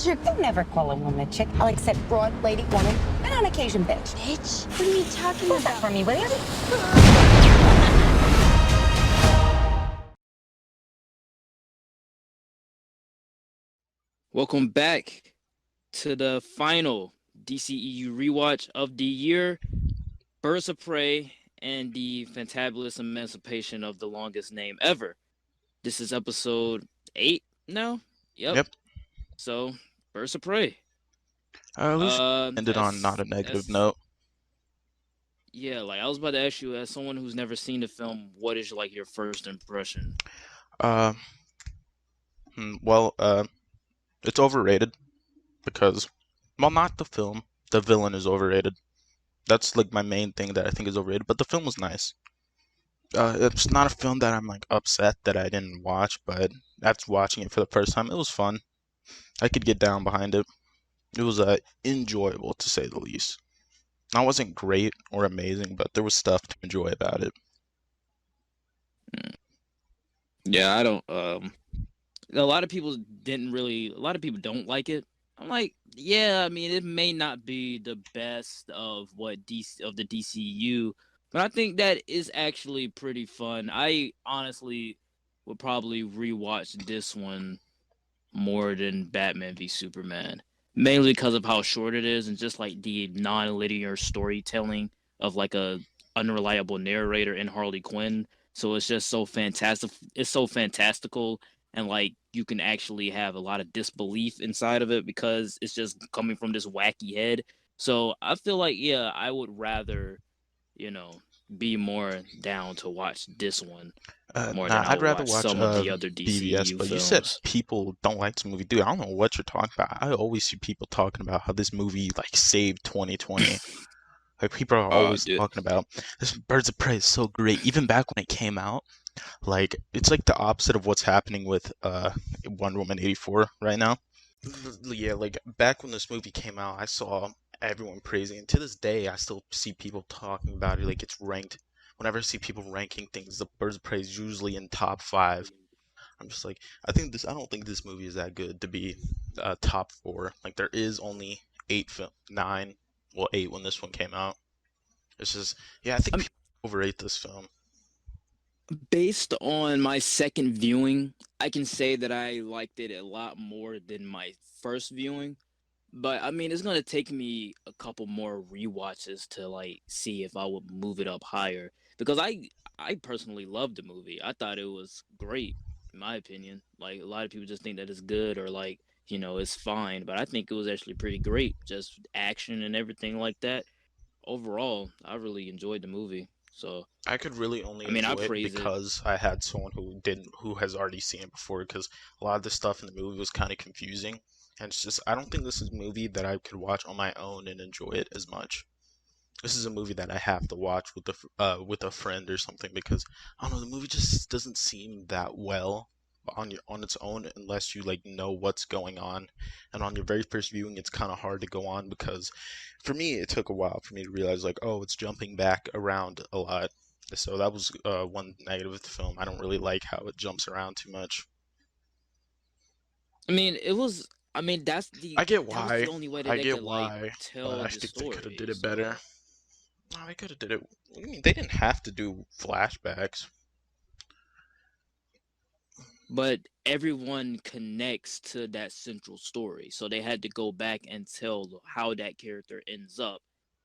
chick. Don't never call a woman a chick. I'll accept broad, lady, woman, and on occasion bitch. Bitch? What are you talking What's that about? for me, will you? Welcome back to the final DCEU Rewatch of the year, Birds of Prey and the fantabulous emancipation of the longest name ever. This is episode 8 now? Yep. So, Birds of Prey. At least ended on not a negative note. Yeah, like I was about to ask you, as someone who's never seen the film, what is like your first impression? It's overrated because, well, not the film. The villain is overrated. That's like my main thing that I think is overrated. But the film was nice. It's not a film that I'm like upset that I didn't watch, but after watching it for the first time, it was fun. I could get down behind it. It was enjoyable to say the least. It wasn't great or amazing, but there was stuff to enjoy about it. Yeah, I don't. A lot of people don't like it. I'm like, yeah, I mean, it may not be the best of the DCU, but I think that is actually pretty fun. I honestly would probably rewatch this one more than Batman v Superman, mainly because of how short it is and just like the non-linear storytelling of like a unreliable narrator in Harley Quinn. So it's just so fantastic. It's so fantastical, and like you can actually have a lot of disbelief inside of it because it's just coming from this wacky head. So I feel like, yeah, I would rather, be more down to watch this one more than I'd rather watch some of the other DCU BVS, but films. you said people don't like this movie. Dude, I don't know what you're talking about. I always see people talking about how this movie like saved 2020. Like people are always talking about this Birds of Prey is so great. Even back when it came out, like it's like the opposite of what's happening with Wonder Woman 84 right now. Yeah, like back when this movie came out, I saw everyone praising it. To this day, I still see people talking about it. Like it's ranked. Whenever I see people ranking things, the Birds of Prey is usually in top 5. I'm just like, I don't think this movie is that good to be top 4. Like there is only 8 when this one came out. It's just, yeah, I think people overrate this film. Based on my second viewing, I can say that I liked it a lot more than my first viewing. But I mean, it's gonna take me a couple more rewatches to like see if I would move it up higher. Because I personally loved the movie. I thought it was great, in my opinion. Like a lot of people just think that it's good or like, it's fine. But I think it was actually pretty great. Just action and everything like that. Overall, I really enjoyed the movie. So I could really only I enjoy it praise because I had someone who has already seen it before. Because a lot of the stuff in the movie was kind of confusing, and it's just I don't think this is a movie that I could watch on my own and enjoy it as much. This is a movie that I have to watch with a friend or something because I don't know, the movie just doesn't seem that well on its own unless you like know what's going on, and on your very first viewing it's kind of hard to go on because for me it took a while for me to realize like, oh, it's jumping back around a lot. So that was one negative of the film. I don't really like how it jumps around too much. I mean, that's I get that was why. the only way that I they get could why, like tell but I the think they could have did it story. better. No, they could have did it. What do you mean? They didn't have to do flashbacks. But everyone connects to that central story, so they had to go back and tell how that character ends up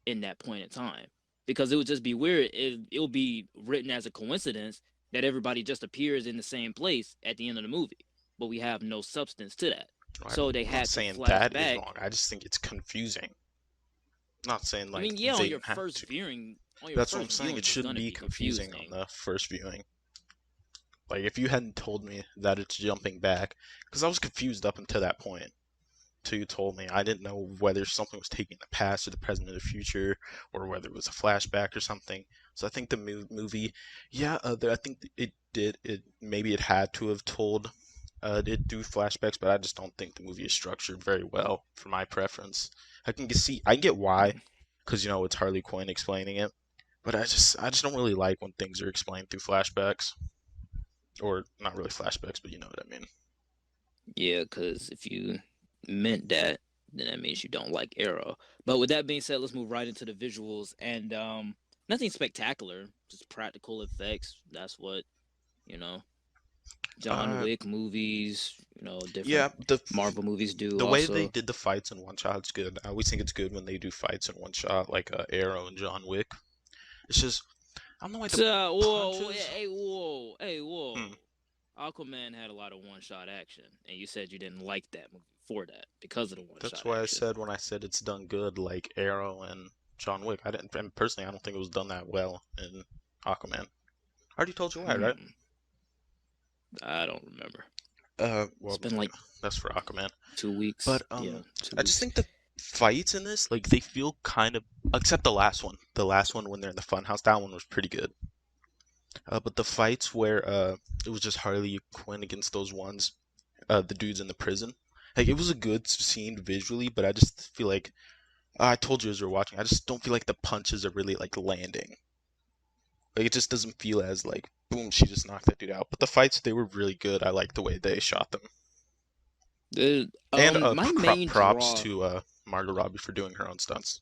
in that point in time, because it would just be weird. It would be written as a coincidence that everybody just appears in the same place at the end of the movie, but we have no substance to that. So they I'm not had to saying flash that is back. wrong. I just think it's confusing. I'm not saying I like mean, yeah, they on your have first to. viewing, That's what I'm saying. It it's shouldn't gonna be be confusing on the first viewing. Like if you hadn't told me that it's jumping back, because I was confused up until that point. Till you told me, I didn't know whether something was taking the past or the present or the future, or whether it was a flashback or something. So I think the movie, yeah, I think it did. Maybe it had to have told it do flashbacks, but I just don't think the movie is structured very well for my preference. I get why, because it's Harley Quinn explaining it, but I just don't really like when things are explained through flashbacks, or not really flashbacks, but you know what I mean. Yeah, because if you meant that, then that means you don't like Arrow. But with that being said, let's move right into the visuals. And nothing spectacular, just practical effects. That's what, you know, John Wick movies, Yeah, different Marvel movies do the way they also. did the fights in one shot is good. I always think it's good when they do fights in one shot, like Arrow and John Wick. It's just I don't know why the So, whoa, punches. hey, Hmm, whoa. Aquaman had a lot of one-shot action, and you said you didn't like that movie for that because of the that's one-shot why I action. said when I said it's done good, like Arrow and John Wick. I didn't, and personally, I don't think it was done that well in Aquaman. I already told you why, right? I don't remember. Well, It's been like that's for Aquaman. 2 weeks. But Yeah, 2 I just weeks. think the fights in this, like, they feel kind of, except the last one. The last one when they're in the funhouse, that one was pretty good. But the fights where it was just Harley Quinn against those ones, the dudes in the prison, like, it was a good scene visually, but I just feel like I told you as we were watching, I just don't feel like the punches are really like landing. Like, it just doesn't feel as like boom, she just knocked that dude out. But the fights, they were really good. I like the way they shot them. The And my main props draw, to Margot Robbie for doing her own stunts.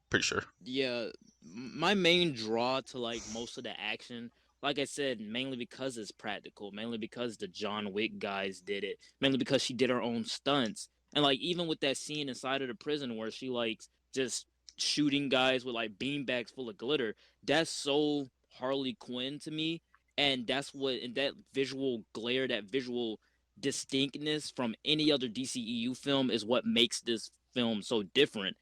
Pretty sure. yeah, my main draw to like most of the action, like I said, mainly because it's practical, mainly because the John Wick guys did it, mainly because she did her own stunts, and like even with that scene inside of the prison where she like just shooting guys with like beanbags full of glitter, that's so Harley Quinn to me, and that's what and that visual glare, that visual distinctness from any other DCEU film is what makes this film so different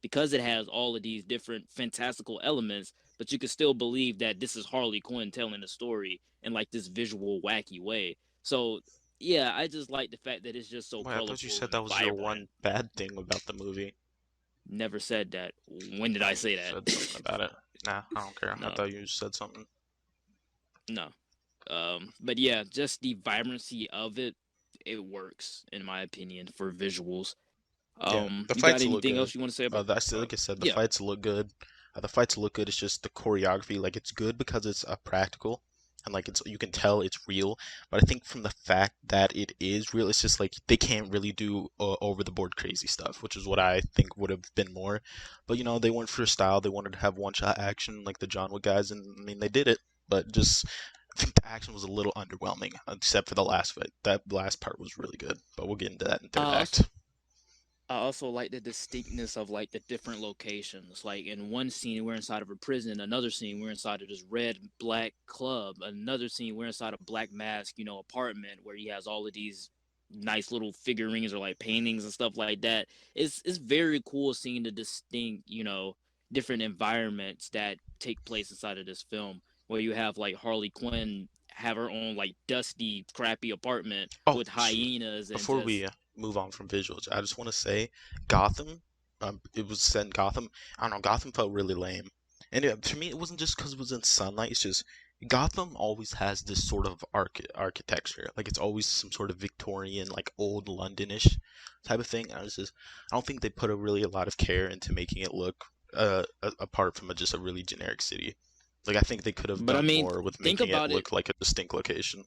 because it has all of these different fantastical elements, but you can still believe that this is Harley Quinn telling the story in like this visual wacky way. So yeah, I just like the fact that it's just so Wait, I thought you colorful said and that was your vibrant. one bad thing about the movie. Never said that. When did I I mean, say you said something that? about it. Nah, I don't care. I No, thought you said something. no. But yeah, just the vibrancy of it, it works in my opinion for visuals. Yeah, the You got fights look anything good. else you want to say about? Like I said, the Yeah, fights look good. The fights look good. It's just the choreography, like it's good because it's practical, and like it's you can tell it's real. But I think from the fact that it is real, it's just like they can't really do over the board crazy stuff, which is what I think would have been more. But they went for style. They wanted to have one shot action like the John Wick guys, and I mean they did it. But just I think the action was a little underwhelming, except for the last fight. That last part was really good, but we'll get into that in third uh, act. I also like the distinctness of like the different locations. Like in one scene, we're inside of a prison. Another scene, we're inside of this red black club. Another scene, we're inside a black mask, apartment where he has all of these nice little figurines or like paintings and stuff like that. It's very cool seeing the distinct, different environments that take place inside of this film. Where you have like Harley Quinn have her own like dusty, crappy apartment Oh, with hyenas and before we just move on from visuals, I just want to say Gotham. It was set in Gotham. I don't know. Gotham felt really lame, and to me, it wasn't just because it was in sunlight. It's just Gotham always has this sort of architecture. Like it's always some sort of Victorian, like old Londonish type of thing. I don't think they put a lot of care into making it look apart from just a really generic city. Like I think they could have but I done mean, more with think making it about it. look like a distinct location.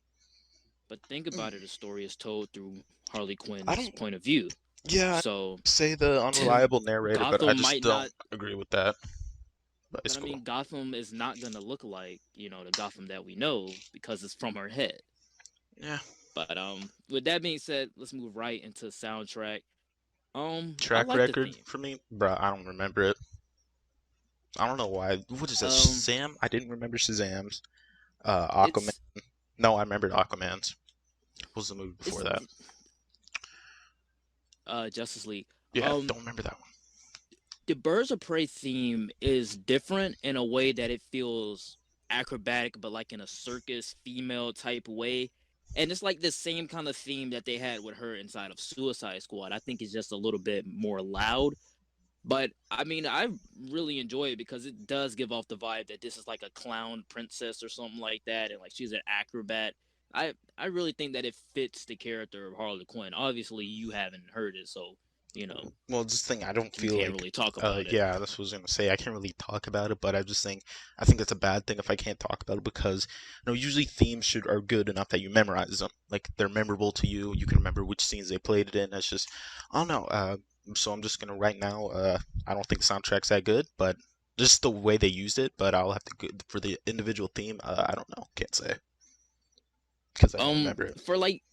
But think about it, the story is told through Harley I Quinn's don't. point of view. Yeah, So say the unreliable narrator, but I Gotham just might don't not, agree with that. But but it's I cool. mean, Gotham is not going to look like, the Gotham that we know because it's from her head. Yeah. But with that being said, let's move right into soundtrack. I Track like the record theme. for me, bruh. I don't remember it. I don't know why. What is that? Um, Shazam? I didn't remember Shazam's. Aquaman. it's No, I remembered Aquaman's. What was the movie before it's that? Justice League. Yeah, Um, don't remember that one. the Birds of Prey theme is different in a way that it feels acrobatic, but like in a circus female type way. And it's like the same kind of theme that they had with her inside of Suicide Squad. I think it's just a little bit more loud. But I mean, I really enjoy it because it does give off the vibe that this is like a clown princess or something like that, and like she's an acrobat. I really think that it fits the character of Harley Quinn. Obviously, you haven't heard it, so you know, Well, this thing I don't you feel can't like. really talk about it. Yeah, that's what I was gonna say. I can't really talk about it, but I think that's a bad thing if I can't talk about it because usually themes are good enough that you memorize them. Like they're memorable to you. You can remember which scenes they played it in. It's just I don't know. So I'm just gonna right now. I don't think the soundtrack's that good, but just the way they used it. But I'll have to go for the individual theme. I don't know. Can't say because I don't remember it. For like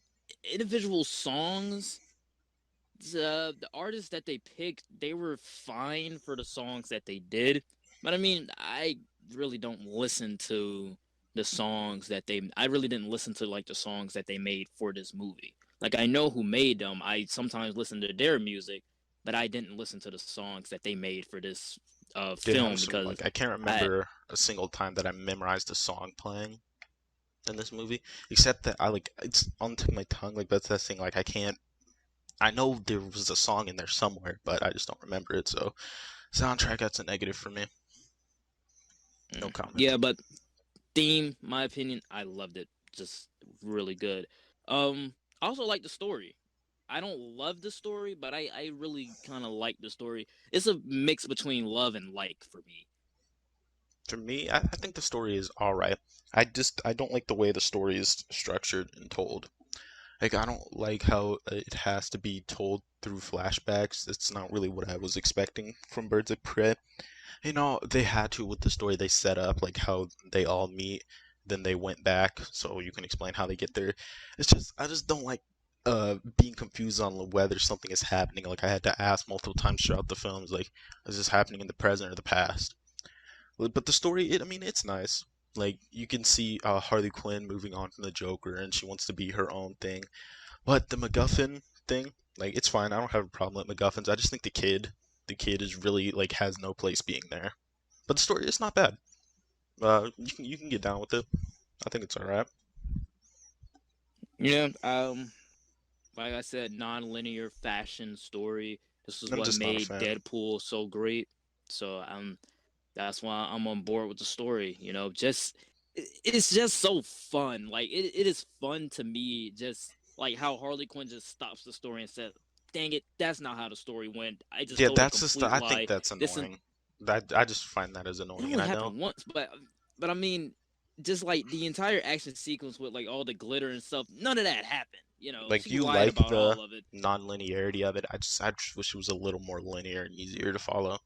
individual songs, the artists that they picked, they were fine for the songs that they did. But I mean, I really don't listen to the songs that they. I really didn't listen to like the songs that they made for this movie. Like I know who made them. I sometimes listen to their music, but I didn't listen to the songs that they made for this Did film have some because like I can't I remember a single time that I memorized a song playing in this movie, except that I like it's on the tip of my tongue. Like that's that thing. Like I can't. I know there was a song in there somewhere, but I just don't remember it. So soundtrack, that's a negative for me. No comment. yeah, but theme, my opinion, I loved it. Just really good. I also like the story. I don't love the story, but I really kind of like the story. It's a mix between love and like for me. For me, I think the story is all right. I don't like the way the story is structured and told. Like I don't like how it has to be told through flashbacks. That's not really what I was expecting from Birds of Prey. They had to with the story they set up, like how they all meet, then they went back, so you can explain how they get there. I just don't like being confused on whether something is happening. Like I had to ask multiple times throughout the films, like, is this happening in the present or the past? But the story, I mean, it's nice. Like you can see Harley Quinn moving on from the Joker, and she wants to be her own thing. But the MacGuffin thing, like, it's fine. I don't have a problem with MacGuffins. I just think the kid is really like has no place being there. But the story, it's not bad. You can get down with it. I think it's all right. Yeah, like I said, non-linear fashion story. This is I'm what just not a made fan. Deadpool so great. So that's why I'm on board with the story. Just it's just so fun. Like it is fun to me. Just like how Harley Quinn just stops the story and says, "Dang it, that's not how the story went. I just Yeah, told a that's just. complete I think lie." that's This is annoying. I just find that as It annoying, and only I know. happened once, but I mean, just like the entire action sequence with like all the glitter and stuff, none of that happened. Like She you lied like about the all of it. non-linearity of it. I just wish it was a little more linear and easier to follow.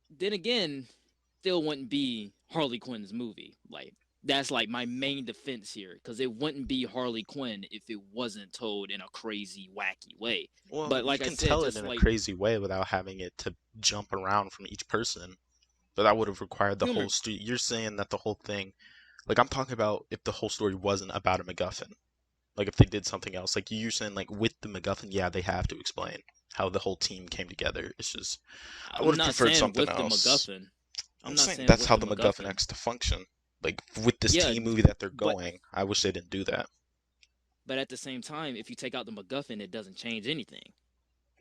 Then again, still wouldn't be Harley Quinn's movie. Like that's like my main defense here, because it wouldn't be Harley Quinn if it wasn't told in a crazy, wacky way. Well, But you like I can said, tell it just in a like crazy way without having it to jump around from each person. But that would have required the humor, whole street. You're saying that the whole thing, like I'm talking about if the whole story wasn't about a MacGuffin. Like if they did something else. Like you're saying like with the MacGuffin, yeah, they have to explain how the whole team came together. It's just I would I'm have not preferred saying something with the else. MacGuffin. I'm I'm not saying saying that's with how the the MacGuffin MacGuffin. has to function. Like with this Yeah, team movie that they're but going, I wish they didn't do that. but at the same time, if you take out the MacGuffin, it doesn't change anything.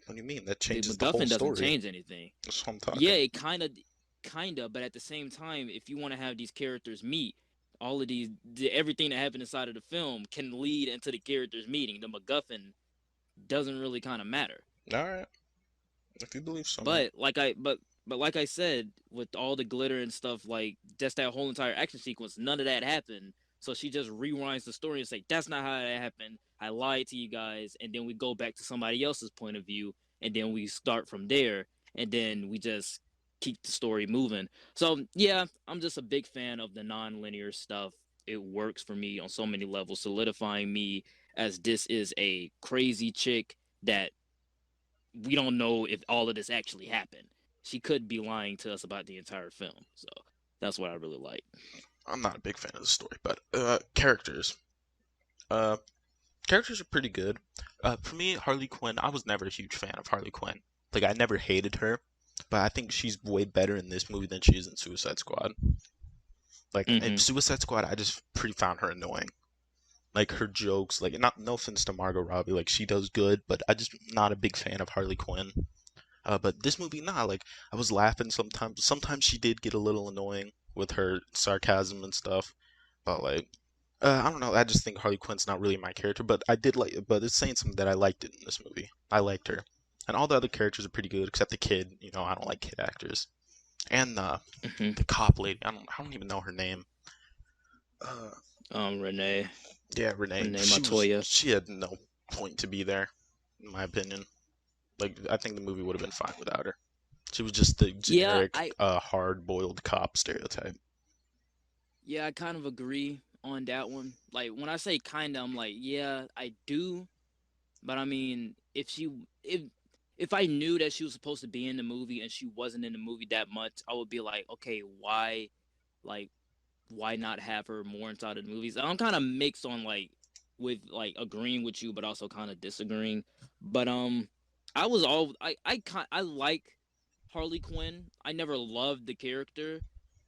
What do you mean? That The changes the whole MacGuffin doesn't story. change anything. That's what I'm Yeah, talking. it kinda, but at the same time, if you want to have these characters meet, all of everything that happened inside of the film can lead into the characters meeting. The MacGuffin doesn't really kind of matter. All right, if you believe so, man. But like I said, with all the glitter and stuff, like just that whole entire action sequence, none of that happened. So she just rewinds the story and say, "That's not how that happened. I lied to you guys," and then we go back to somebody else's point of view, and then we start from there, and then we just keep the story moving. So yeah, I'm just a big fan of the non-linear stuff. It works for me on so many levels, solidifying me as this is a crazy chick that we don't know if all of this actually happened. She could be lying to us about the entire film. So that's what I really like. I'm not a big fan of the story, but characters. Uh, characters are pretty good. For me, Harley Quinn. I was never a huge fan of Harley Quinn. Like I never hated her, but I think she's way better in this movie than she is in Suicide Squad. Like in Mm-hmm. Suicide Squad, I just pretty found her annoying. Like her jokes, like not no offense to Margot Robbie, like she does good, but I just not a big fan of Harley Quinn. But this movie, nah, like I was laughing sometimes. Sometimes she did get a little annoying with her sarcasm and stuff, but like I don't know. I just think Harley Quinn's not really my character, but I did like. But it's saying something that I liked it in this movie. I liked her, and all the other characters are pretty good except the kid. You know, I don't like kid actors, and Hmm. the cop lady. I don't even know her name. Uh, Renee yeah, Renee. Montoya. She had no point to be there, in my opinion. Like, I think the movie would have been fine without her. She was just the Yeah, generic, hard-boiled cop stereotype. I kind of agree on that one. Like when I say kinda, I'm like, yeah, I do. But I mean, if I knew that she was supposed to be in the movie and she wasn't in the movie that much, I would be like, okay, like, why not have her more inside of the movies? I'm kind of mixed on like with like agreeing with you, but also kind of disagreeing. But I like Harley Quinn. I never loved the character,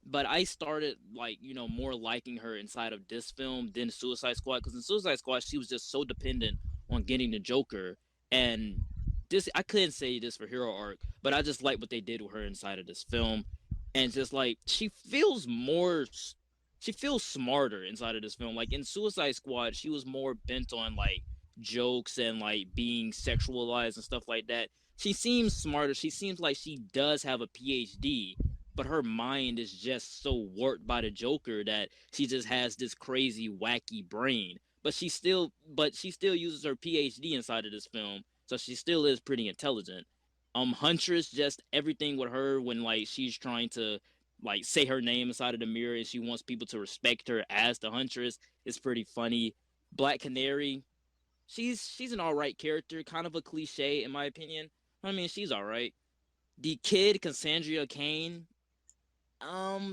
but I started like more liking her inside of this film than Suicide Squad, because in Suicide Squad she was just so dependent on getting the Joker, and this I couldn't say this for Hero Arc, but I just like what they did with her inside of this film, and just like she feels smarter inside of this film. Like in Suicide Squad, she was more bent on like jokes and like being sexualized and stuff like that. She seems smarter. She seems like she does have a PhD, but her mind is just so warped by the Joker that she just has this crazy, wacky brain. But she still uses her PhD inside of this film, so she still is pretty intelligent. Huntress, just everything with her when like she's trying to like say her name inside of the mirror and she wants people to respect her as the Huntress is pretty funny. Black Canary, she's an alright character, kind of a cliche in my opinion. I mean, she's alright. The kid, Cassandra Cain,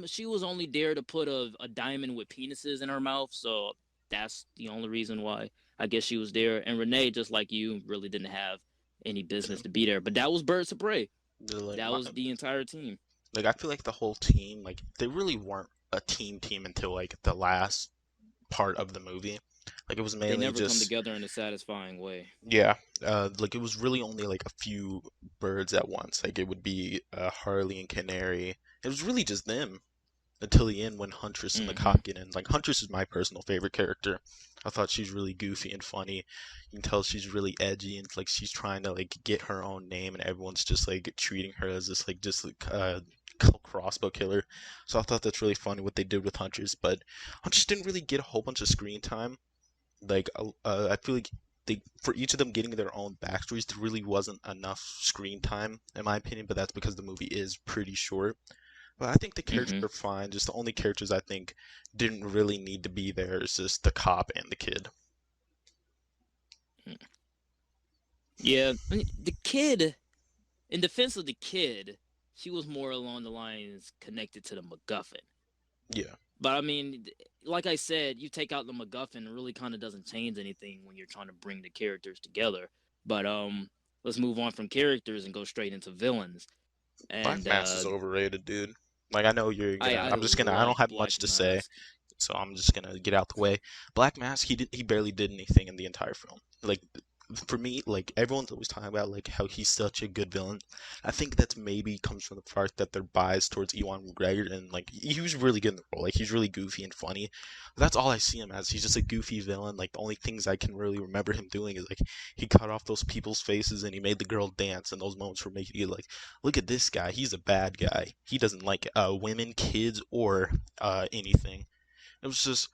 she was only there to put a diamond with penises in her mouth, so that's the only reason why I guess she was there. And Renee, just like you, really didn't have any Yeah. business to be there. But that was Birds of Prey. Like, That was the entire team. like I feel like the whole team, like they really weren't a team until like the last part of the movie. Like it was They mainly never come just together in a satisfying way. yeah, like it was really only like a few birds at once. Like it would be Harley and Canary. It was really just them until the end when Huntress and the Hmm. cop get in. Like Huntress is my personal favorite character. I thought she's really goofy and funny. You can tell she's really edgy and like she's trying to like get her own name, and everyone's just like treating her as this like just like crossbow killer. So I thought that's really funny what they did with Huntress, but Huntress didn't really get a whole bunch of screen time. Like I feel like for each of them getting their own backstories, there really wasn't enough screen time in my opinion. But that's because the movie is pretty short. But I think the characters Hmm. are fine. Just the only characters I think didn't really need to be there is just the cop and the kid. Yeah, I mean, the kid, in defense of the kid, she was more along the lines connected to the MacGuffin. Yeah. But I mean, like I said, you take out the MacGuffin, it really kind of doesn't change anything when you're trying to bring the characters together. But let's move on from characters and go straight into villains. Black And Mass is overrated, dude. Like I know you're I gonna. I I'm just gonna. I don't love have Black much to say, Mask. so I'm just gonna get out the way. Black Mask, he barely did anything in the entire film. Like for me, like everyone's always talking about like how he's such a good villain. I think that's maybe comes from the fact that they're biased towards Ewan McGregor, and like he was really good in the role. Like he's really goofy and funny. That's all I see him as. He's just a goofy villain. Like the only things I can really remember him doing is like he cut off those people's faces and he made the girl dance, and those moments were making you like, look at this guy. He's a bad guy. He doesn't like women, kids, or anything. It was just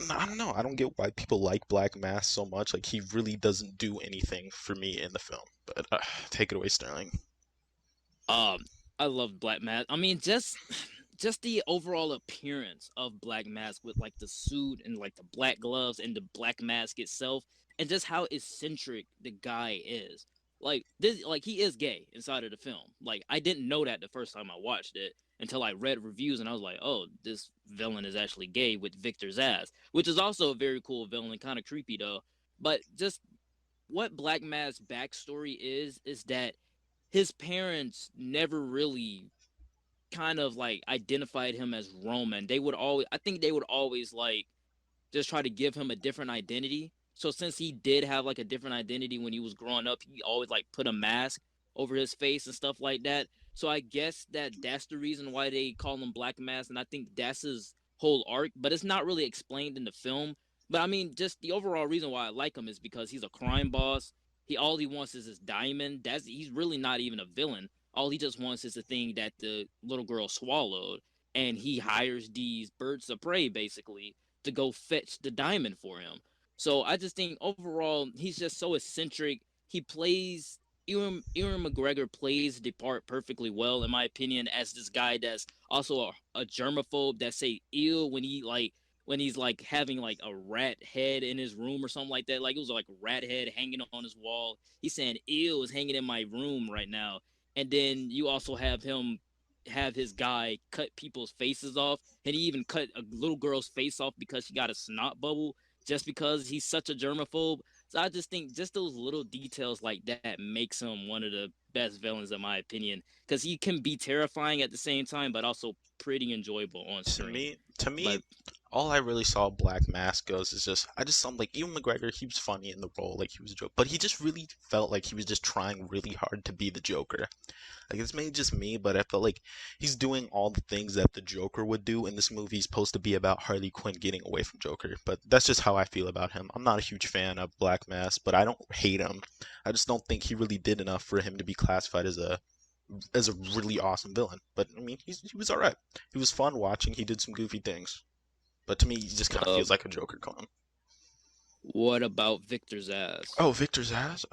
I don't know. I don't get why people like Black Mass so much. Like he really doesn't do anything for me in the film. But take it away, Sterling. Um, I love Black Mask. I mean, just the overall appearance of Black Mask with like the suit and like the black gloves and the black mask itself, and just how eccentric the guy is. Like this, like he is gay inside of the film. Like I didn't know that the first time I watched it until I read reviews, and I was like, oh, this villain is actually gay with Victor's ass, which is also a very cool villain, kind of creepy though. But just what Black Mask's backstory is that his parents never really kind of like identified him as Roman. I think they would always like just try to give him a different identity. So since he did have like a different identity when he was growing up, he always like put a mask over his face and stuff like that. So I guess that's the reason why they call him Black Mask, and I think that's his whole arc. But it's not really explained in the film. But I mean, just the overall reason why I like him is because he's a crime boss. All he wants is his diamond. He's really not even a villain. All he just wants is the thing that the little girl swallowed, and he hires these birds of prey basically to go fetch the diamond for him. So I just think overall he's just so eccentric. He plays Ewan McGregor plays the part perfectly well, in my opinion, as this guy that's also a germaphobe that say ew when he's like having like a rat head in his room or something like that. Like it was like a rat head hanging on his wall. He's saying ew is hanging in my room right now. And then you also have his guy cut people's faces off, and he even cut a little girl's face off because she got a snot bubble just because he's such a germaphobe. So I just think just those little details like that makes him one of the best villains in my opinion, because he can be terrifying at the same time, but also pretty enjoyable on To screen. me, to me, But all I really saw Black Mask goes is just I just saw like Ewan McGregor. He was funny in the role, like he was a joke, but he just really felt like he was just trying really hard to be the Joker. Like it's maybe just me, but I felt like he's doing all the things that the Joker would do in this movie. He's supposed to be about Harley Quinn getting away from Joker, but that's just how I feel about him. I'm not a huge fan of Black Mask, but I don't hate him. I just don't think he really did enough for him to be classified as a really awesome villain. But I mean, he was all right. He was fun watching. He did some goofy things, but to me, he just kind of uh, feels like a Joker clone. what about Victor Zsasz? Oh, Victor Zsasz.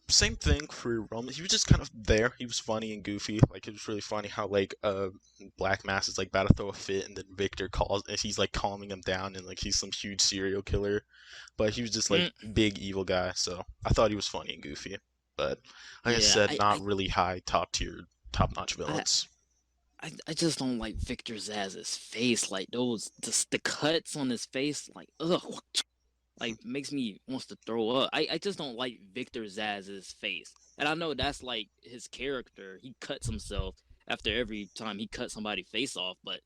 Same thing for Roman. He was just kind of there. He was funny and goofy. Like it was really funny how Black Mass is like about to throw a fit, and then Victor calls, and he's like calming him down, and like he's some huge serial killer, but he was just like Mm, big evil guy. So I thought he was funny and goofy, but like I yeah, said, not really high top tier, top notch I, villains. I just don't like Victor Zsasz's face. Like the cuts on his face, like ugh, like makes me wants to throw up. I just don't like Victor Zsasz's face, and I know that's like his character. He cuts himself after every time he cuts somebody's face off, but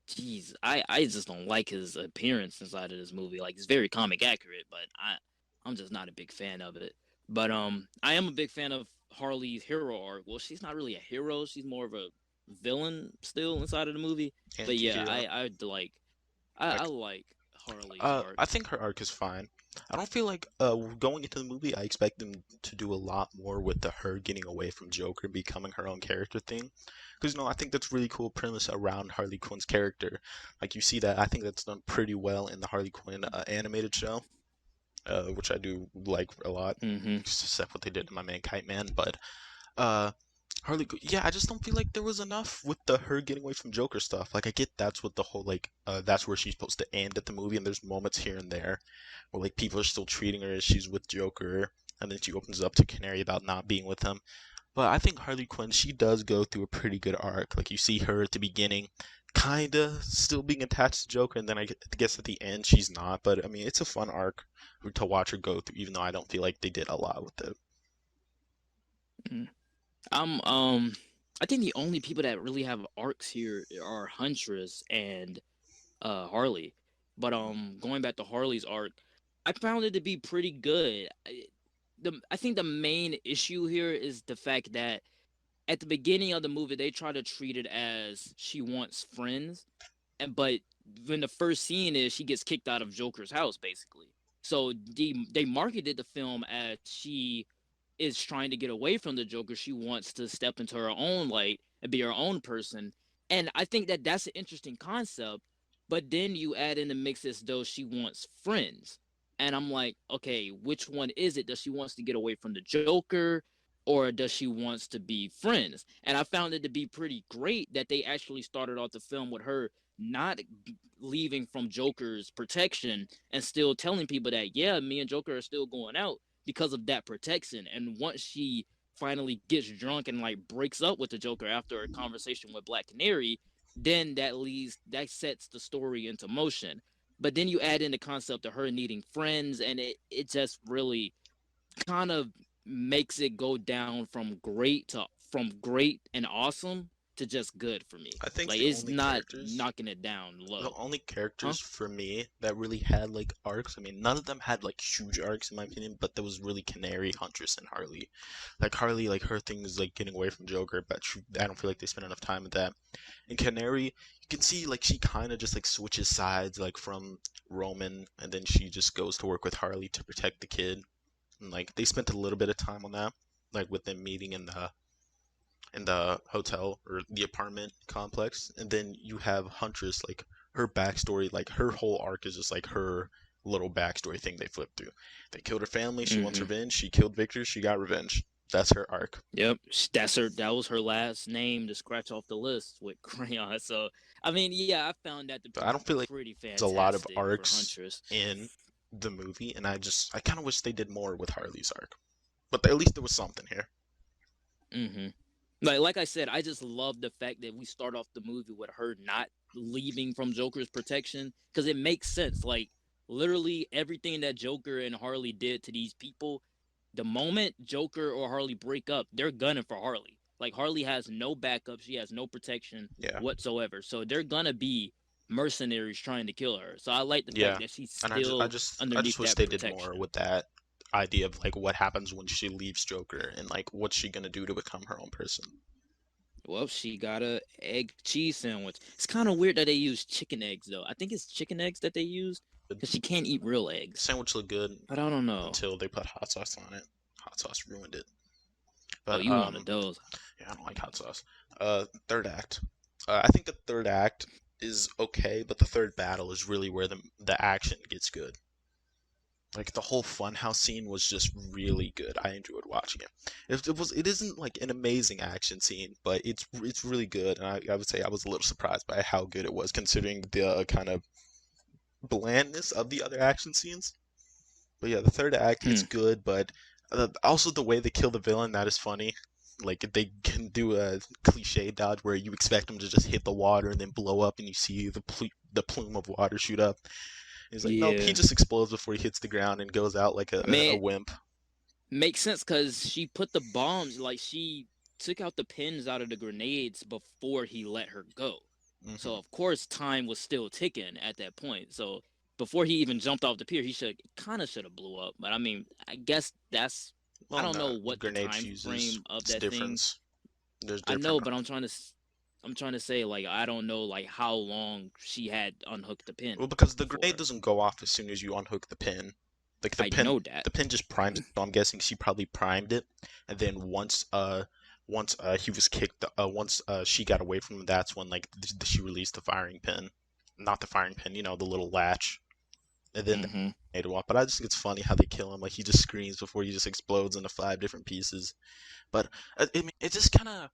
jeez, I just don't like his appearance inside of this movie. Like it's very comic accurate, but I'm just not a big fan of it. But I am a big fan of Harley's hero arc. Well, she's not really a hero; she's more of a villain still inside of the movie. But yeah, Anti-hero. I Like, like Harley's arc. I think her arc is fine. I don't feel like going into the movie, I expect them to do a lot more with her getting away from Joker, becoming her own character thing. Because I think that's really cool premise around Harley Quinn's character. Like you see that, I think that's done pretty well in the Harley Quinn animated show, which I do like a lot, Mm-hmm. except what they did to my man Kite Man. But uh, yeah, I just don't feel like there was enough with the her getting away from Joker stuff. Like I get that's what the whole that's where she's supposed to end at the movie, and there's moments here and there where like people are still treating her as she's with Joker, and then she opens up to Canary about not being with him. But I think Harley Quinn, she does go through a pretty good arc. Like you see her at the beginning, kinda still being attached to Joker, and then I guess at the end she's not. But I mean, it's a fun arc to watch her go through, even though I don't feel like they did a lot with it. Mm. I'm I think the only people that really have arcs here are Huntress and Harley. But going back to Harley's arc, I found it to be pretty good. I think the main issue here is the fact that at the beginning of the movie they try to treat it as she wants friends, and but when the first scene is she gets kicked out of Joker's house basically. So they marketed the film as she is trying to get away from the Joker. She wants to step into her own light and be her own person. And I think that that's an interesting concept. But then you add in the mix as though she wants friends. And I'm like, okay, which one is it? Does she wants to get away from the Joker, or does she wants to be friends? And I found it to be pretty great that they actually started off the film with her not leaving from Joker's protection and still telling people that, yeah, me and Joker are still going out because of that protection. And once she finally gets drunk and like breaks up with the Joker after a conversation with Black Canary, then that sets the story into motion. But then you add in the concept of her needing friends, and it just really kind of makes it go down from great and awesome to just good for me. I think Like the it's only not characters knocking it down the low. only Huh? characters for me that really had like arcs, I mean, none of them had like huge arcs in my opinion, but there was really Canary, Huntress, and Harley. Like Harley, like her thing is like getting away from Joker, but I don't feel like they spent enough time with that. And Canary, you can see like she kind of just like switches sides, like from Roman, and then she just goes to work with Harley to protect the kid. And like they spent a little bit of time on that, like with them meeting in the hotel or the apartment complex. And then you have Huntress, like her backstory, like her whole arc is just like her little backstory thing they flipped through. They killed her family, she wants Mm-hmm. revenge, she killed Victor, she got revenge. That's her arc. Yep, that's her. That was her last name to scratch off the list with Crayon. So, I mean, yeah, I found that to But be I don't feel like pretty there's a lot of fantastic for arcs Huntress. in the movie, and I kind of wish they did more with Harley's arc. But at least there was something here. Mm-hmm. Like I said, I just love the fact that we start off the movie with her not leaving from Joker's protection because it makes sense. Like literally everything that Joker and Harley did to these people, the moment Joker or Harley break up, they're gunning for Harley. Like Harley has no backup, she has no protection Yeah, whatsoever. So they're gonna be mercenaries trying to kill her. So I like the fact yeah. that she's And still I just underneath wish that they did more protection. with that idea of like what happens when she leaves Joker and like what's she gonna do to become her own person. Well, she got a egg cheese sandwich. It's kind of weird that they use chicken eggs though. I think it's chicken eggs that they use The because she can't eat real eggs. sandwich looked good But I don't know. until they put hot sauce on it. Hot sauce ruined it. Oh, But you wanted those? yeah, I don't like hot sauce. Third act. I think the third act is okay, but the third battle is really where the action gets good. Like the whole funhouse scene was just really good. I enjoyed watching it. It isn't like an amazing action scene, but it's really good. And I would say I was a little surprised by how good it was, considering the kind of blandness of the other action scenes. But yeah, the third act it's Hmm. good, but also the way they kill the villain that is funny. Like they can do a cliche dodge where you expect them to just hit the water and then blow up, and you see the plume of water shoot up. He's like, nope, he Yeah. just explodes before he hits the ground and goes out like I a mean, wimp. makes sense because she put the bombs, like she took out the pins out of the grenades before he let her go. So Hmm. of course time was still ticking at that point. So before he even jumped off the pier, he should have blew up. But I mean, I guess that's I Well, don't know no, what the grenade time fuses. frame of It's that thing. different. There's I different. know, but I'm trying to say like I don't know like how long she had unhooked the pin Well, because the grenade for. doesn't go off as soon as you unhook the pin. Like I know that. the pin just primes. So I'm guessing she probably primed it, and then once he was kicked, once she got away from him, that's when like she released the firing pin, not the firing pin, the little latch, and then Mm-hmm. made it off. But I just think it's funny how they kill him. Like he just screams before he just explodes into 5 different pieces. But I mean, it just kind of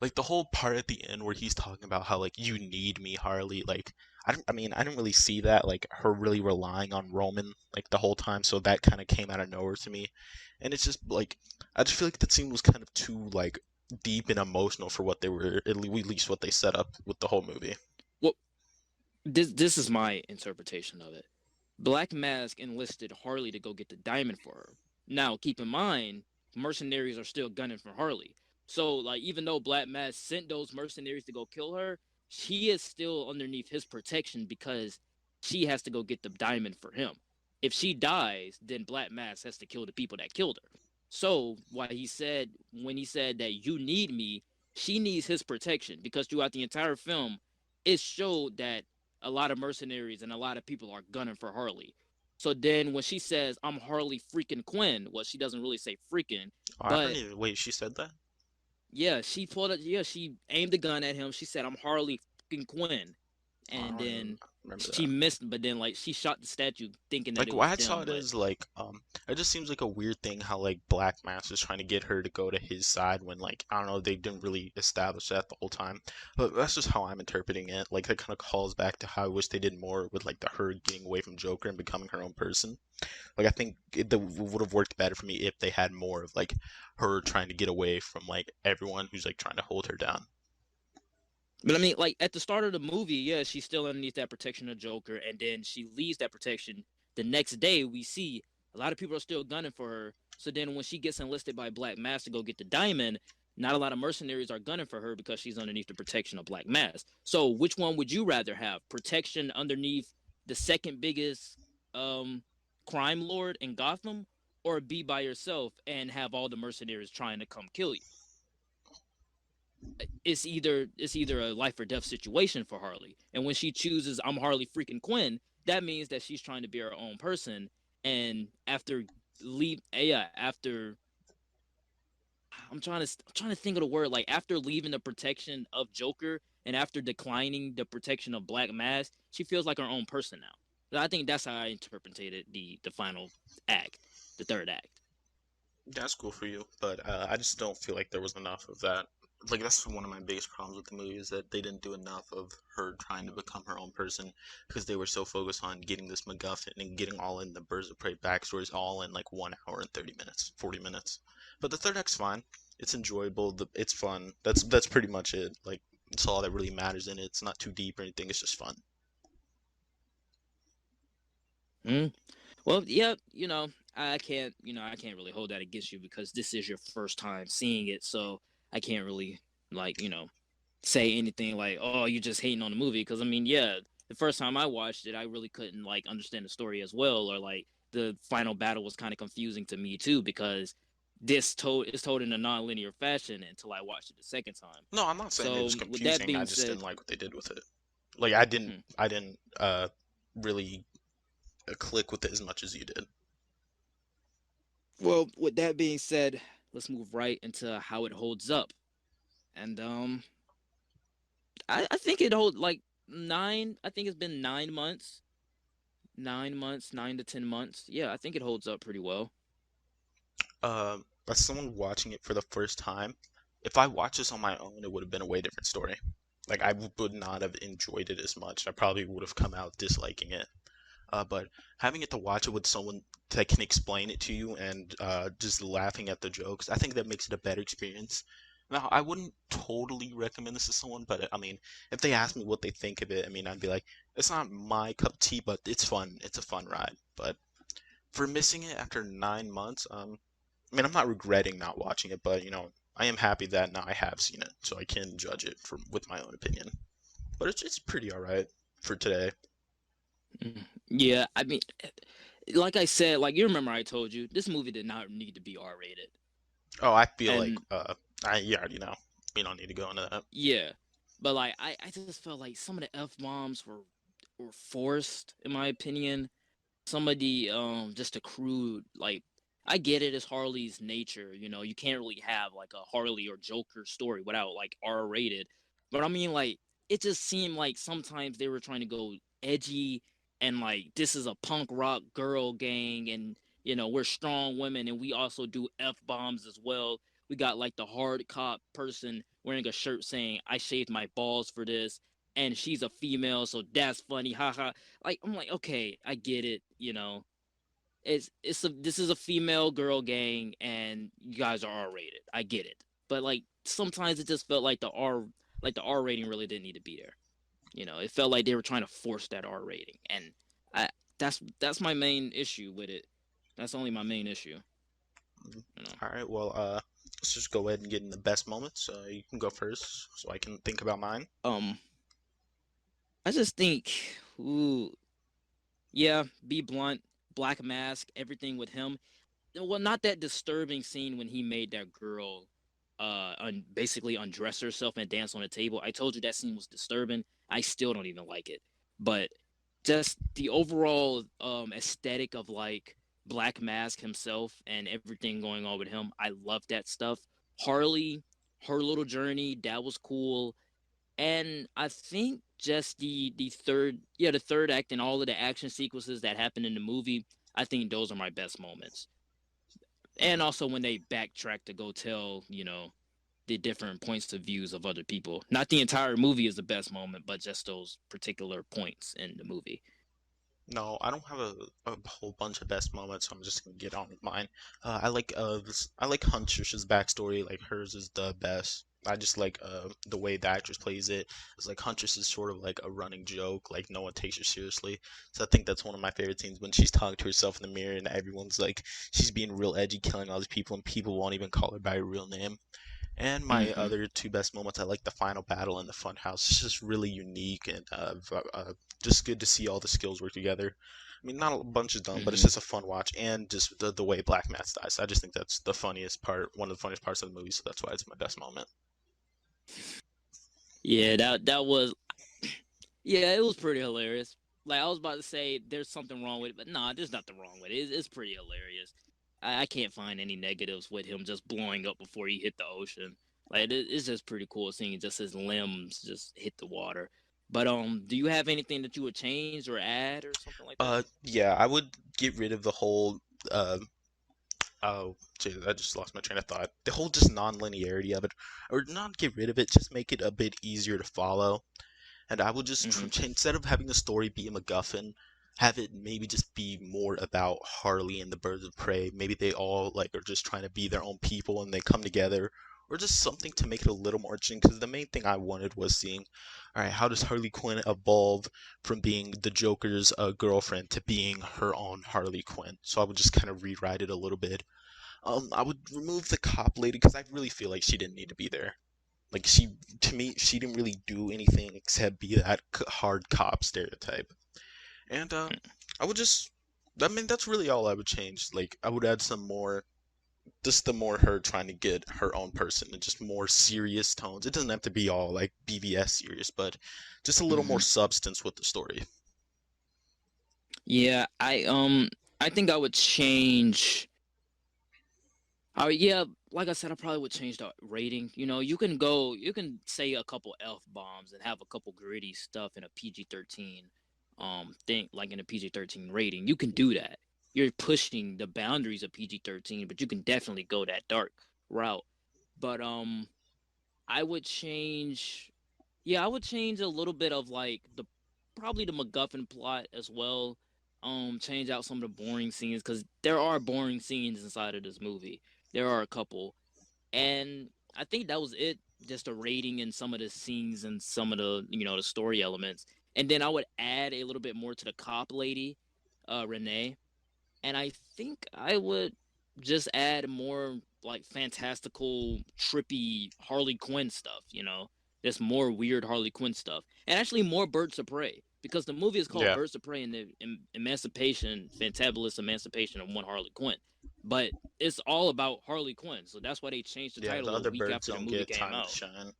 like the whole part at the end where he's talking about how like you need me, Harley. Like I didn't really see that like her really relying on Roman like the whole time. So that kind of came out of nowhere to me, and it's just like I just feel like that scene was kind of too like deep and emotional for what they were at least what they set up with the whole movie. Well, this is my interpretation of it. Black Mask enlisted Harley to go get the diamond for her. Now, keep in mind, mercenaries are still gunning for Harley. So, like, even though Black Mask sent those mercenaries to go kill her, she is still underneath his protection because she has to go get the diamond for him. If she dies, then Black Mask has to kill the people that killed her. So, when he said that you need me, she needs his protection because throughout the entire film, it showed that a lot of mercenaries and a lot of people are gunning for Harley. So then when she says, I'm Harley freaking Quinn, well, she doesn't really say freaking, Oh, I don't but even wait. She said that. yeah, she aimed a gun at him. She said, I'm Harley freaking Quinn. Oh, I And don't even then remember she that. missed, but then like she shot the statue thinking that Like it what was I saw them, it but as like it just seems like a weird thing how like Black Mass is trying to get her to go to his side when like I don't know they didn't really establish that the whole time. But that's just how I'm interpreting it. Like that kind of calls back to how I wish they did more with like the her getting away from Joker and becoming her own person. Like I think it would have worked better for me if they had more of like her trying to get away from like everyone who's like trying to hold her down. I mean, like at the start of the movie, yeah, she's still underneath that protection of Joker, and then she leaves that protection. The next day, we see a lot of people are still gunning for her. So then, when she gets enlisted by Black Mass to go get the diamond, not a lot of mercenaries are gunning for her because she's underneath the protection of Black Mass. So which one would you rather have? Protection underneath the second biggest crime lord in Gotham, or be by yourself and have all the mercenaries trying to come kill you? It's either a life or death situation for Harley. And when she chooses I'm Harley freaking Quinn, that means that she's trying to be her own person. And after I'm trying to think of the word, like after leaving the protection of Joker and after declining the protection of Black Mask, she feels like her own person now. But I think that's how I interpreted the final act, the third act. That's cool for you, but I just don't feel like there was enough of that. Like, that's one of my biggest problems with the movie, is that they didn't do enough of her trying to become her own person, because they were so focused on getting this MacGuffin and getting all in the Birds of Prey backstories all in like 1 hour and 30 minutes, 40 minutes. But the third act's fine. It's enjoyable. It's fun. That's pretty much it. Like, it's all that really matters in it. It's not too deep or anything. It's just fun. Well, yeah, I can't really hold that against you because this is your first time seeing it, so I can't really like, say anything like, "Oh, you just hating on the movie." Because I mean, yeah, the first time I watched it, I really couldn't like understand the story as well, or like the final battle was kind of confusing to me too because this is told in a non-linear fashion until I watched it the second time. No, I'm not saying it So was with that confusing. I being just said, didn't like what they did with it. Like, I didn't hmm, I didn't really click with it as much as you did. well, with that being said, let's move right into how it holds up. And I think it hold like nine. I think it's been 9 months, 9 months, 9 to 10 months. Yeah, I think it holds up pretty well. As someone watching it for the first time, if I watched this on my own, it would have been a way different story. Like, I would not have enjoyed it as much. I probably would have come out disliking it. But having it to watch it with someone that can explain it to you and just laughing at the jokes, I think that makes it a better experience. Now, I wouldn't totally recommend this to someone, but I mean, if they ask me what they think of it, I mean, I'd be like, it's not my cup of tea, but it's fun. It's a fun ride. But for missing it after 9 months, I mean, I'm not regretting not watching it, but I am happy that now I have seen it, so I can judge it with my own opinion. But it's pretty alright for today. Yeah, I mean, like I said, like you remember I told you this movie did not need to be R-rated, Oh, I feel like and you already know. We don't need to go into that. yeah, but like I just felt like some of the f bombs were forced in my opinion. Some of the just the crude like I get it, it's Harley's nature, you can't really have like a Harley or Joker story without like R-rated. But I mean like it just seemed like sometimes they were trying to go edgy and like this is a punk rock girl gang and we're strong women and we also do F bombs as well. We got like the hard cop person wearing a shirt saying I shaved my balls for this and she's a female, so that's funny. Haha. Like I'm like, okay, I get it, this is a female girl gang and you guys are R-rated. I get it. But like sometimes it just felt like the R rating really didn't need to be there. It felt like they were trying to force that R rating. And I that's my main issue with it. That's only my main issue. Mhm. You know. All right, well, let's just go ahead and get in the best moments. You can go first, so I can think about mine. Um I just think ooh, yeah, be blunt, Black Mask, everything with him. Well, not that disturbing scene when he made that girl basically undress herself and dance on the table. I told you that scene was disturbing. I still don't even like it. But just the overall aesthetic of like Black Mask himself and everything going on with him, I love that stuff. Harley, her little journey, that was cool. And I think just the third act and all of the action sequences that happen in the movie, I think those are my best moments. And Mhm. also when they backtrack to go tell, the different points of views of other people. Not the entire movie is the best moment, but just those particular points in the movie. No, I don't have a whole bunch of best moments, so I'm just gonna get on with mine. I like Huntress's backstory. Like, hers is the best. I just like the way the actress plays it. It's like Huntress is sort of like a running joke. Like, no one takes her seriously. So I think that's one of my favorite scenes, when she's talking to herself in the mirror and everyone's like, she's being real edgy, killing all these people, and people won't even call her by her real name. And my other two best moments, I like the final battle in the funhouse. It's just really unique and just good to see all the skills work together. I mean, not a bunch is done, but it's just a fun watch, and just the way Black Mass dies. I just think that's the funniest part, one of the funniest parts of the movie, so that's why it's my best moment. Yeah, that was, yeah, it was pretty hilarious. Like, I was about to say there's something wrong with it, but nah, there's nothing wrong with it. It's pretty hilarious. I can't find any negatives with him just blowing up before he hit the ocean. Like, it's just pretty cool seeing just his limbs just hit the water. But do you have anything that you would change or add or something like that? Yeah, I would get rid of the whole oh, geez, I just lost my train of thought. The whole just non-linearity of it, or not get rid of it, just make it a bit easier to follow. And I would just instead of having the story be a MacGuffin, have it maybe just be more about Harley and the Birds of Prey. Maybe they all like are just trying to be their own people and they come together, or just something to make it a little more interesting. Because the main thing I wanted was seeing, all right, how does Harley Quinn evolve from being the Joker's girlfriend to being her own Harley Quinn? So I would just kind of rewrite it a little bit. I would remove the cop lady because I really feel like she didn't need to be there. Like to me, she didn't really do anything except be that hard cop stereotype. And I would just, I mean, that's really all I would change. Like I would add some more, just the more her trying to get her own person and just more serious tones. It doesn't have to be all like BVS serious, but just a little more substance with the story. Yeah, I think I would change. Yeah, like I said, I probably would change the rating. You know, you can say a couple F bombs and have a couple gritty stuff in a PG-13 thing, like in a PG-13 rating. You can do that. You're pushing the boundaries of PG-13, but you can definitely go that dark route. But I would change. Yeah, I would change a little bit of like probably the MacGuffin plot as well. Change out some of the boring scenes because there are boring scenes inside of this movie. There are a couple, and I think that was it. Just a rating in some of the scenes and some of the the story elements, and then I would add a little bit more to the cop lady, Renee, and I think I would just add more like fantastical, trippy Harley Quinn stuff. There's more weird Harley Quinn stuff, and actually more Birds of Prey because the movie is called Yeah. Birds of Prey and the Emancipation, fantabulous emancipation of one Harley Quinn, but it's all about Harley Quinn, so that's why they changed the Yeah, the title a other week birds after the don't movie get came time to out. shine.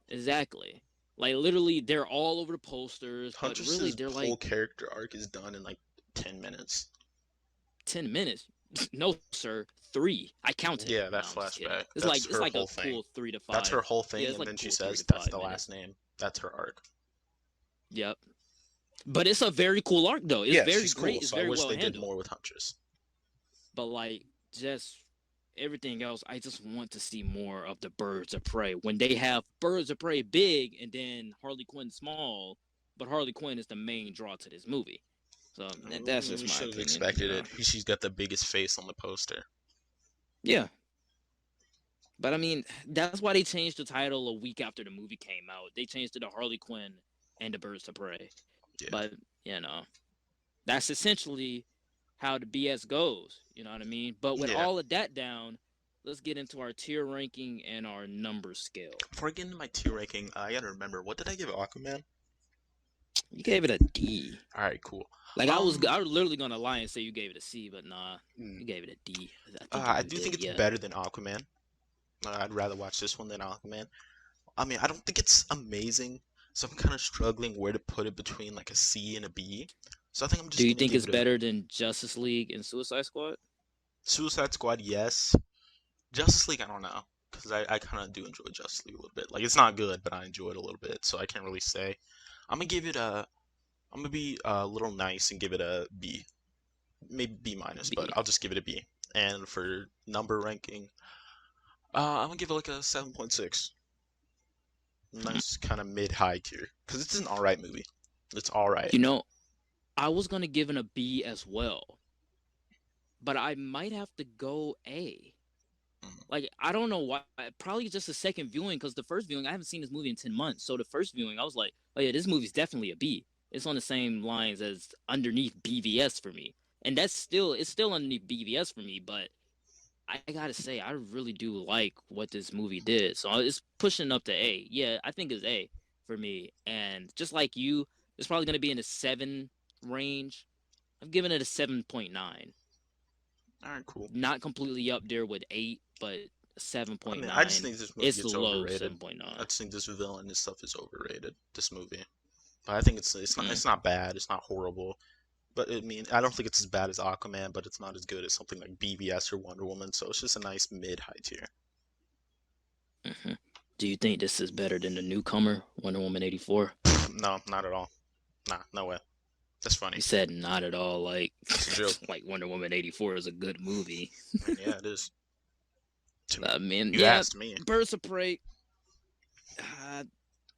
Exactly. Like literally, they're all over the posters, but really, Huntress's they're whole like character arc is done in like 10 minutes. 10 minutes. No, sir. 3. I counted. Yeah, that No, I'm just kidding. flashback. It's That's like her whole a thing. cool 3 to 5. That's her whole Yeah, thing, it's and like then a she cool 3 says to that's 5 the minutes. last name. That's her arc. Yep. But it's a very cool arc though. It's Yeah, very she's great. cool. It's So I very wish well they did handled. more with Huntress. But like just everything else, I just want to see more of the Birds of Prey. When they have Birds of Prey big and then Harley Quinn small, but Harley Quinn is the main draw to this movie. So that's just We my should have opinion. expected it. She's got the biggest face on the poster. Yeah. But I mean, that's why they changed the title a week after the movie came out. They changed it to Harley Quinn and the Birds of Prey. Yeah. But, that's essentially how the BS goes. You know what I mean? But with all of that down, let's get into our tier ranking and our number scale. Before I get into my tier ranking, I gotta remember, what did I give Aquaman? You gave it a D. All right, cool. Like I was literally gonna lie and say you gave it a C, but nah, you gave it a D. I do think it's better than Aquaman. I'd rather watch this one than Aquaman. I mean, I don't think it's amazing, so I'm kind of struggling where to put it between like a C and a B. So I think I'm just. Do you think it's better than Justice League and Suicide Squad? Suicide Squad, yes. Justice League, I don't know, because I kind of do enjoy Justice League a little bit. Like it's not good, but I enjoy it a little bit, so I can't really say. I'm gonna be a little nice and give it a B, maybe B minus, but I'll just give it a B. And for number ranking, I'm gonna give it like a 7.6. Nice kind of mid-high tier, because it's an alright movie. It's alright. I was gonna give it a B as well, but I might have to go A. Like I don't know why. Probably just a second viewing, because the first viewing I haven't seen this movie in 10 months. So the first viewing I was like, oh yeah, this movie's definitely a B. It's on the same lines as underneath BVS for me, and it's still underneath BVS for me. But I gotta say, I really do like what this movie did. So it's pushing up to A. Yeah, I think it's A for me. And just like you, it's probably gonna be in the 7 range. I'm giving it a 7.9. All right, cool. Not completely up there with 8, but 7.9. I mean, I just think this movie It's gets low overrated. 7.9. I just think this villain and stuff is overrated. This movie, but I think it's not bad. It's not horrible. But I mean, I don't think it's as bad as Aquaman, but it's not as good as something like BVS or Wonder Woman. So it's just a nice mid-high tier. Do you think this is better than the newcomer, Wonder Woman 84? No, not at all. Nah, no way. That's funny. You said not at all. Like, It's a joke. like Wonder Woman 84 is a good movie. Yeah, it is. I mean, You asked me. Birds of Prey.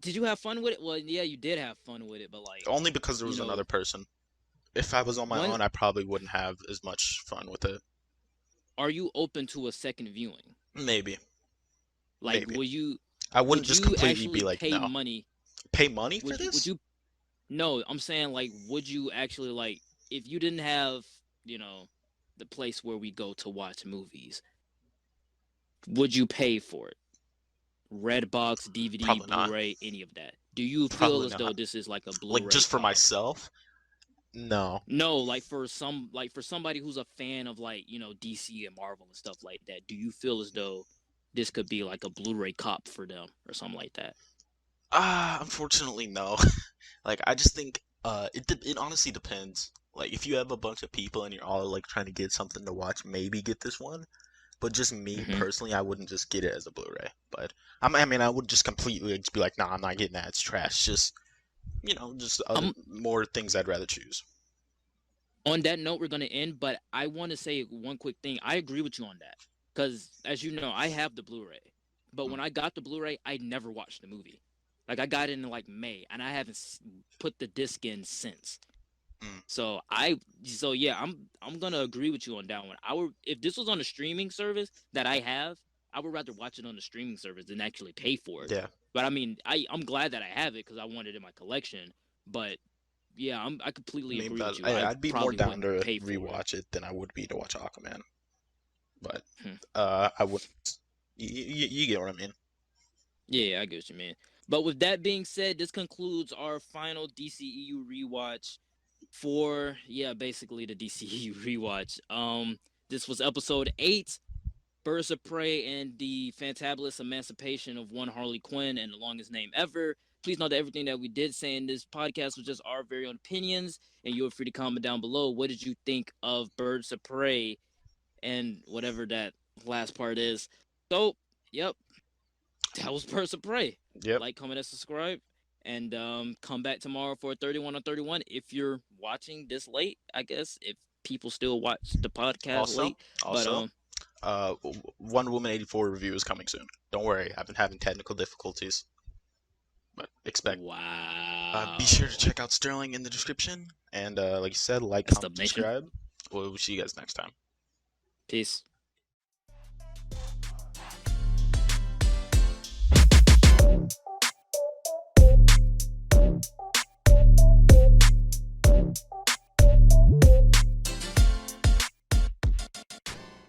Did you have fun with it? Well, yeah, you did have fun with it, but like Only because there was another person. If I was on my own, I probably wouldn't have as much fun with it. Are you open to a second viewing? Maybe. Like, Maybe. will you? I wouldn't just completely actually be like, pay no. money? Pay money for Would you? this? Would you? No, I'm saying like, would you actually like if you didn't have the place where we go to watch movies? Would you pay for it? Redbox, DVD, Probably not. Blu-ray, any of that? Do you feel Probably as not. though this is like a Blu-ray? Like just for copy? myself? No. No, like for somebody who's a fan of like DC and Marvel and stuff like that. Do you feel as though this could be like a Blu-ray cop for them or something like that? Unfortunately, no. Like, I just think it honestly depends. Like, if you have a bunch of people and you're all like trying to get something to watch, maybe get this one. But just me personally, I wouldn't just get it as a Blu-ray. But I mean, I would just completely just be like, nah, I'm not getting that. It's trash. Just just more things I'd rather choose. On that note, we're gonna end. But I want to say one quick thing. I agree with you on that because, as you know, I have the Blu-ray. But when I got the Blu-ray, I never watched the movie. Like I got it in like May, and I haven't put the disc in since. So yeah, I'm gonna agree with you on that one. If this was on a streaming service that I have, I would rather watch it on the streaming service than actually pay for it. Yeah. But I mean, I'm glad that I have it because I want it in my collection. But yeah, I completely agree with you. I'd be more down to rewatch it than I would be to watch Aquaman. But I wouldn't. You get what I mean? Yeah, I get what you mean. But with that being said, this concludes our final DCEU rewatch for basically the DCEU rewatch. This was episode 8, Birds of Prey and the fantabulous emancipation of one Harley Quinn and the longest name ever. Please note that everything that we did say in this podcast was just our very own opinions, and you're free to comment down below. What did you think of Birds of Prey and whatever that last part is? So, yep, that was Birds of Prey. Yep. Like, comment, and subscribe. And come back tomorrow for 31 on 31 if you're watching this late, I guess, if people still watch the podcast late. Also, Wonder Woman 84 review is coming soon. Don't worry, I've been having technical difficulties. But expect. Wow. Be sure to check out Sterling in the description. And like you said, like, comment, subscribe. We'll see you guys next time. Peace.